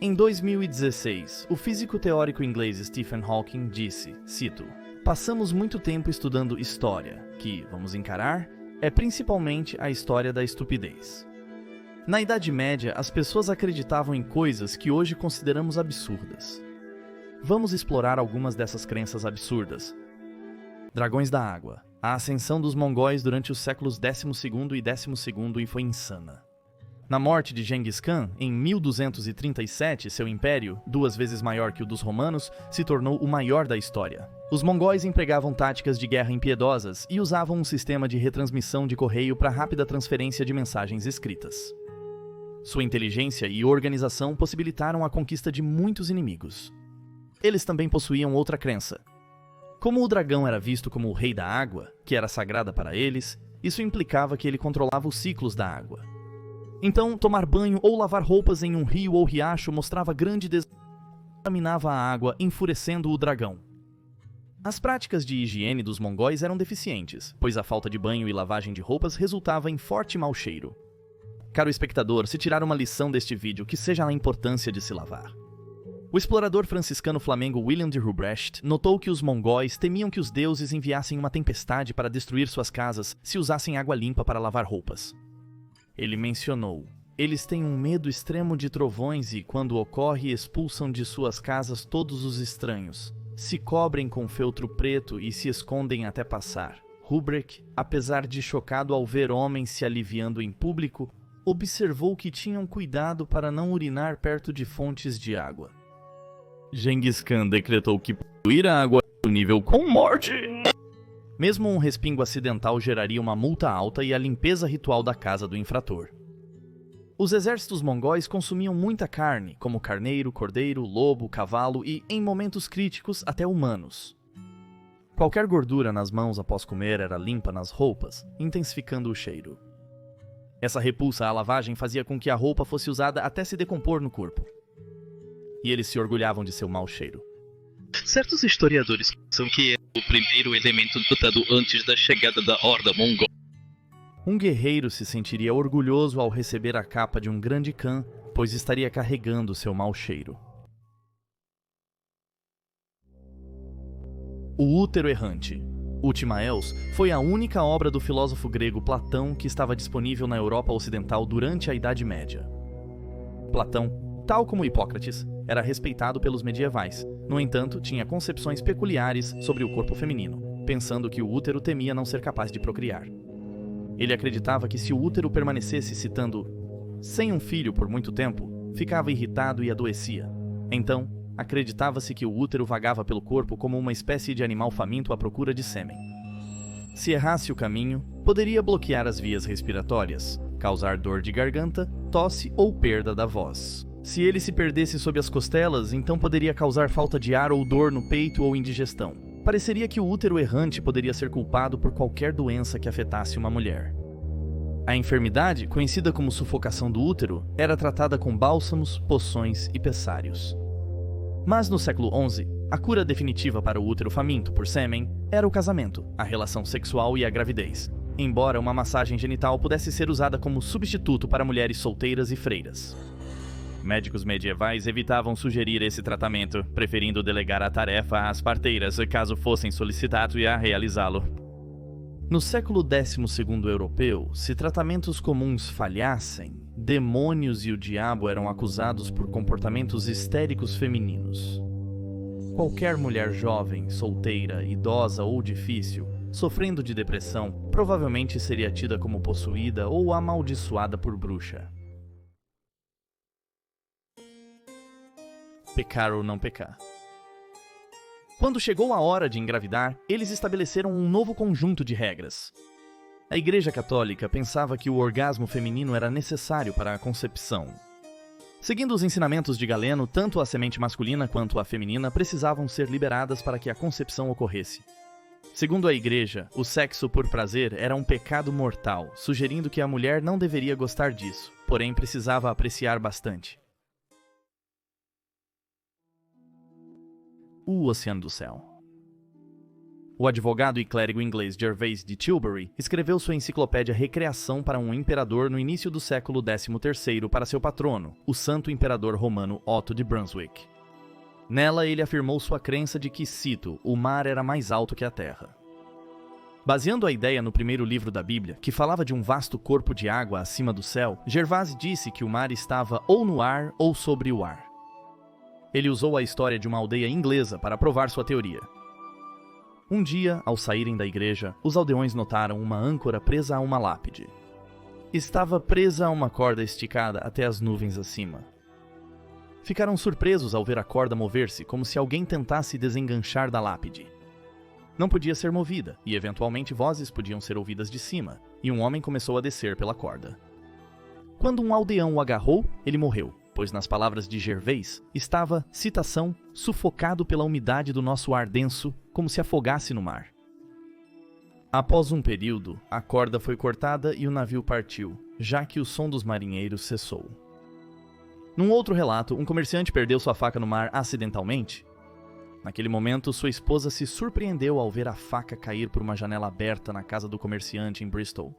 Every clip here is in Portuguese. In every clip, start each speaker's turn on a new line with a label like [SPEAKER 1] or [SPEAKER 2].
[SPEAKER 1] Em 2016, o físico teórico inglês Stephen Hawking disse, cito, "Passamos muito tempo estudando história, que, vamos encarar, é principalmente a história da estupidez." Na Idade Média, as pessoas acreditavam em coisas que hoje consideramos absurdas. Vamos explorar algumas dessas crenças absurdas. Dragões da Água. A ascensão dos mongóis durante os séculos XII e XII foi insana. Na morte de Genghis Khan, em 1237, seu império, 2 vezes maior que o dos romanos, se tornou o maior da história. Os mongóis empregavam táticas de guerra impiedosas e usavam um sistema de retransmissão de correio para rápida transferência de mensagens escritas. Sua inteligência e organização possibilitaram a conquista de muitos inimigos. Eles também possuíam outra crença. Como o dragão era visto como o rei da água, que era sagrada para eles, isso implicava que ele controlava os ciclos da água. Então, tomar banho ou lavar roupas em um rio ou riacho mostrava grande contaminava a água, enfurecendo o dragão. As práticas de higiene dos mongóis eram deficientes, pois a falta de banho e lavagem de roupas resultava em forte mau cheiro. Caro espectador, se tirar uma lição deste vídeo, que seja a importância de se lavar. O explorador franciscano flamengo William de Rubrecht notou que os mongóis temiam que os deuses enviassem uma tempestade para destruir suas casas se usassem água limpa para lavar roupas. Ele mencionou: "Eles têm um medo extremo de trovões e, quando ocorre, expulsam de suas casas todos os estranhos. Se cobrem com feltro preto e se escondem até passar." Rubrecht, apesar de chocado ao ver homens se aliviando em público, observou que tinham cuidado para não urinar perto de fontes de água. Genghis Khan decretou que poluir a água é o nível com morte. Mesmo um respingo acidental geraria uma multa alta e a limpeza ritual da casa do infrator. Os exércitos mongóis consumiam muita carne, como carneiro, cordeiro, lobo, cavalo e, em momentos críticos, até humanos. Qualquer gordura nas mãos após comer era limpa nas roupas, intensificando o cheiro. Essa repulsa à lavagem fazia com que a roupa fosse usada até se decompor no corpo. E eles se orgulhavam de seu mau cheiro.
[SPEAKER 2] Certos historiadores pensam que é o primeiro elemento notado antes da chegada da horda mongol.
[SPEAKER 1] Um guerreiro se sentiria orgulhoso ao receber a capa de um grande Khan, pois estaria carregando seu mau cheiro. O Útero Errante. Ultimaeus foi a única obra do filósofo grego Platão que estava disponível na Europa Ocidental durante a Idade Média. Platão, tal como Hipócrates, era respeitado pelos medievais. No entanto, tinha concepções peculiares sobre o corpo feminino, pensando que o útero temia não ser capaz de procriar. Ele acreditava que se o útero permanecesse, citando, "sem um filho por muito tempo, ficava irritado e adoecia." Então, acreditava-se que o útero vagava pelo corpo como uma espécie de animal faminto à procura de sêmen. Se errasse o caminho, poderia bloquear as vias respiratórias, causar dor de garganta, tosse ou perda da voz. Se ele se perdesse sob as costelas, então poderia causar falta de ar ou dor no peito ou indigestão. Pareceria que o útero errante poderia ser culpado por qualquer doença que afetasse uma mulher. A enfermidade, conhecida como sufocação do útero, era tratada com bálsamos, poções e pessários. Mas no século XI, a cura definitiva para o útero faminto por sêmen era o casamento, a relação sexual e a gravidez, embora uma massagem genital pudesse ser usada como substituto para mulheres solteiras e freiras. Médicos medievais evitavam sugerir esse tratamento, preferindo delegar a tarefa às parteiras caso fossem solicitados a realizá-lo. No século XII europeu, se tratamentos comuns falhassem, demônios e o diabo eram acusados por comportamentos histéricos femininos. Qualquer mulher jovem, solteira, idosa ou difícil, sofrendo de depressão, provavelmente seria tida como possuída ou amaldiçoada por bruxa. Pecar ou não pecar. Quando chegou a hora de engravidar, eles estabeleceram um novo conjunto de regras. A Igreja Católica pensava que o orgasmo feminino era necessário para a concepção. Seguindo os ensinamentos de Galeno, tanto a semente masculina quanto a feminina precisavam ser liberadas para que a concepção ocorresse. Segundo a Igreja, o sexo por prazer era um pecado mortal, sugerindo que a mulher não deveria gostar disso, porém precisava apreciar bastante. O Oceano do Céu. O advogado e clérigo inglês Gervase de Tilbury escreveu sua enciclopédia Recreação para um Imperador no início do século XIII para seu patrono, o Santo Imperador Romano Otto de Brunswick. Nela ele afirmou sua crença de que, cito, o mar era mais alto que a terra. Baseando a ideia no primeiro livro da Bíblia, que falava de um vasto corpo de água acima do céu, Gervase disse que o mar estava ou no ar ou sobre o ar. Ele usou a história de uma aldeia inglesa para provar sua teoria. Um dia, ao saírem da igreja, os aldeões notaram uma âncora presa a uma lápide. Estava presa a uma corda esticada até as nuvens acima. Ficaram surpresos ao ver a corda mover-se, como se alguém tentasse desenganchar da lápide. Não podia ser movida, e eventualmente vozes podiam ser ouvidas de cima, e um homem começou a descer pela corda. Quando um aldeão o agarrou, ele morreu, pois nas palavras de Gervase, estava, citação, sufocado pela umidade do nosso ar denso, como se afogasse no mar. Após um período, a corda foi cortada e o navio partiu, já que o som dos marinheiros cessou. Num outro relato, um comerciante perdeu sua faca no mar acidentalmente. Naquele momento, sua esposa se surpreendeu ao ver a faca cair por uma janela aberta na casa do comerciante em Bristol.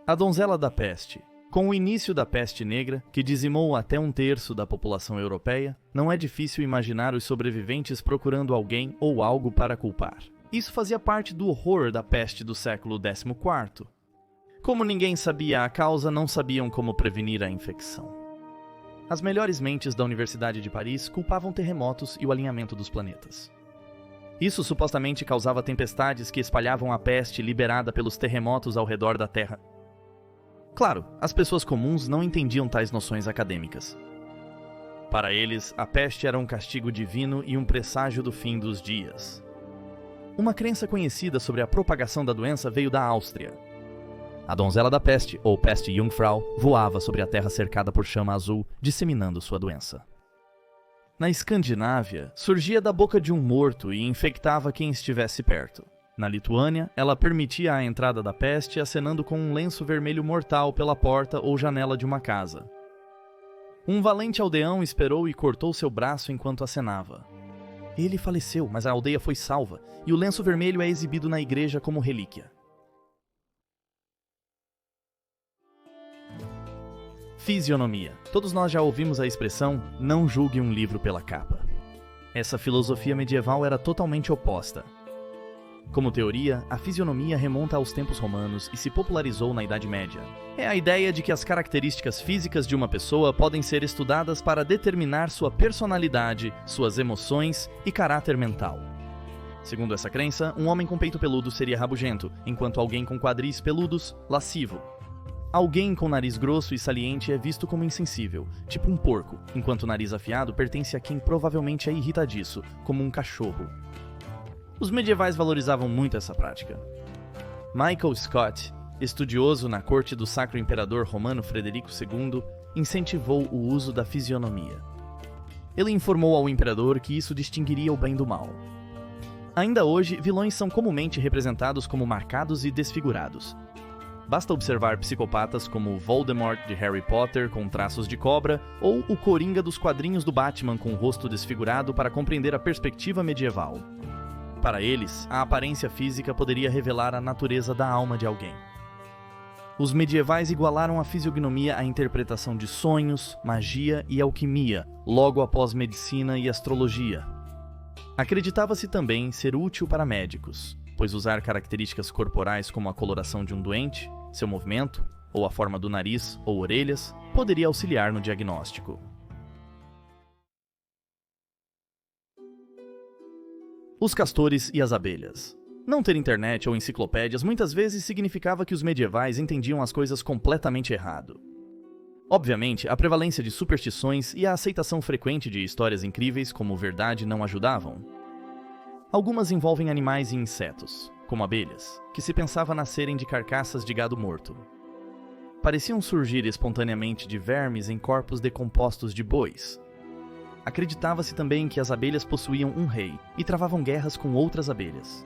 [SPEAKER 1] A Donzela da Peste. Com o início da peste negra, que dizimou até 1/3 da população europeia, não é difícil imaginar os sobreviventes procurando alguém ou algo para culpar. Isso fazia parte do horror da peste do século XIV. Como ninguém sabia a causa, não sabiam como prevenir a infecção. As melhores mentes da Universidade de Paris culpavam terremotos e o alinhamento dos planetas. Isso supostamente causava tempestades que espalhavam a peste liberada pelos terremotos ao redor da Terra. Claro, as pessoas comuns não entendiam tais noções acadêmicas. Para eles, a peste era um castigo divino e um presságio do fim dos dias. Uma crença conhecida sobre a propagação da doença veio da Áustria. A donzela da peste, ou peste Jungfrau, voava sobre a terra cercada por chama azul, disseminando sua doença. Na Escandinávia, surgia da boca de um morto e infectava quem estivesse perto. Na Lituânia, ela permitia a entrada da peste acenando com um lenço vermelho mortal pela porta ou janela de uma casa. Um valente aldeão esperou e cortou seu braço enquanto acenava. Ele faleceu, mas a aldeia foi salva, e o lenço vermelho é exibido na igreja como relíquia. Fisionomia. Todos nós já ouvimos a expressão "não julgue um livro pela capa". Essa filosofia medieval era totalmente oposta. Como teoria, a fisionomia remonta aos tempos romanos e se popularizou na Idade Média. É a ideia de que as características físicas de uma pessoa podem ser estudadas para determinar sua personalidade, suas emoções e caráter mental. Segundo essa crença, um homem com peito peludo seria rabugento, enquanto alguém com quadris peludos, lascivo. Alguém com nariz grosso e saliente é visto como insensível, tipo um porco, enquanto o nariz afiado pertence a quem provavelmente é irritadiço, como um cachorro. Os medievais valorizavam muito essa prática. Michael Scott, estudioso na corte do Sacro Imperador Romano Frederico II, incentivou o uso da fisionomia. Ele informou ao imperador que isso distinguiria o bem do mal. Ainda hoje, vilões são comumente representados como marcados e desfigurados. Basta observar psicopatas como Voldemort de Harry Potter com traços de cobra ou o Coringa dos quadrinhos do Batman com o rosto desfigurado para compreender a perspectiva medieval. Para eles, a aparência física poderia revelar a natureza da alma de alguém. Os medievais igualaram a fisiognomia à interpretação de sonhos, magia e alquimia, logo após medicina e astrologia. Acreditava-se também ser útil para médicos, pois usar características corporais como a coloração de um doente, seu movimento, ou a forma do nariz ou orelhas, poderia auxiliar no diagnóstico. Os castores e as abelhas. Não ter internet ou enciclopédias muitas vezes significava que os medievais entendiam as coisas completamente errado. Obviamente, a prevalência de superstições e a aceitação frequente de histórias incríveis como verdade não ajudavam. Algumas envolvem animais e insetos, como abelhas, que se pensava nascerem de carcaças de gado morto. Pareciam surgir espontaneamente de vermes em corpos decompostos de bois. Acreditava-se também que as abelhas possuíam um rei e travavam guerras com outras abelhas.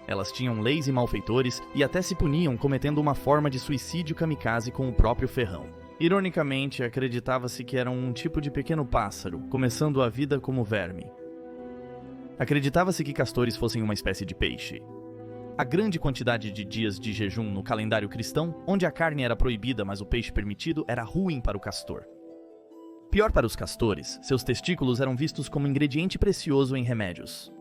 [SPEAKER 1] Elas tinham leis e malfeitores e até se puniam cometendo uma forma de suicídio kamikaze com o próprio ferrão. Ironicamente, acreditava-se que eram um tipo de pequeno pássaro, começando a vida como verme. Acreditava-se que castores fossem uma espécie de peixe. A grande quantidade de dias de jejum no calendário cristão, onde a carne era proibida, mas o peixe permitido, era ruim para o castor. Pior para os castores, seus testículos eram vistos como ingrediente precioso em remédios.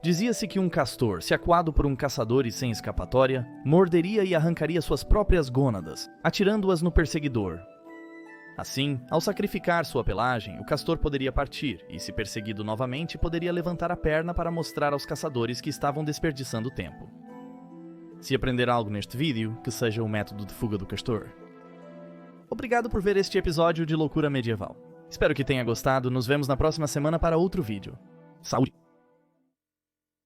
[SPEAKER 1] Dizia-se que um castor, se acuado por um caçador e sem escapatória, morderia e arrancaria suas próprias gônadas, atirando-as no perseguidor. Assim, ao sacrificar sua pelagem, o castor poderia partir e, se perseguido novamente, poderia levantar a perna para mostrar aos caçadores que estavam desperdiçando tempo. Se aprender algo neste vídeo, que seja o método de fuga do castor. Obrigado por ver este episódio de Loucura Medieval. Espero que tenha gostado, nos vemos na próxima semana para outro vídeo. Saúde!